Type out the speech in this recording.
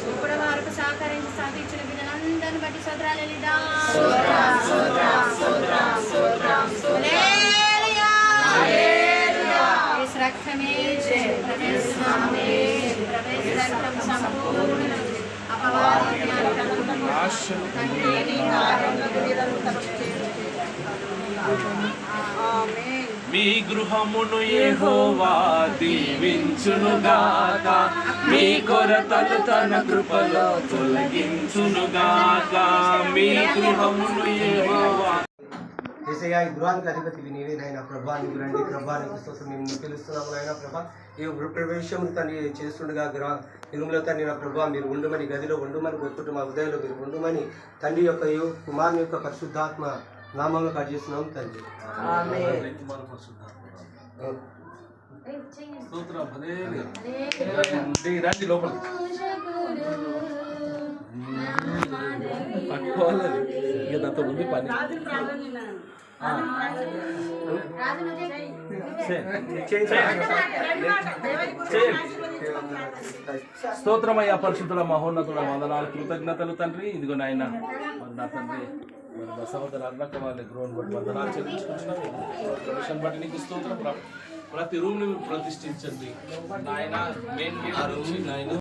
ఇప్పుడు వరకు సహకరించి సాధించిన బిడ్డలందరిని బట్టి సోదరాలు రక్తమే రక్తం సంపూర్ణ మీ గృహమును యెహోవా దీవించునుగాక, మీ కొరతలు తన కృపలో తొలగించునుగాక. మీ గృహమును యెహోవా. యేసయ్యా, ఈ గృహానికి అధిపతి నీవే నాయన ప్రభా. నీకు రండి ప్రభా, నీకు స్తోత్రం. మేము పిలుస్తున్నాము నాయన ప్రభా. ఈ ప్రవేశం తండ్రి చేస్తుండగా ఇరుములో తండ్రి నా ప్రభా మీరు ఉండమని, గదిలో ఉండమని, కొట్టుకుంటూ మా ఉదయంలో మీరు ఉండమని తండ్రి యొక్క కుమారుని యొక్క పరిశుద్ధాత్మ నామంలో కట్ చేస్తున్నాం తండ్రి. పట్టుకోవాలి ఇక దాంతో ఉంది పని. స్తోత్రమయ్యా పరిశుద్ధుల మహోన్నతుల వందనాలు కృతజ్ఞతలు తండ్రి. ఇదిగో నాయన మరి నా తండ్రి మరి మా సహోదరు అన్నక్క వాళ్ళ గృహం బట్టి వందనాలు చెల్లించుకుంటున్నాం. బట్టి నీకు స్తోత్రం. ప్రతి రూమ్ ని ప్రతిష్ఠించండి నాయన. మెయిన్ గేట్ నుంచి నాయన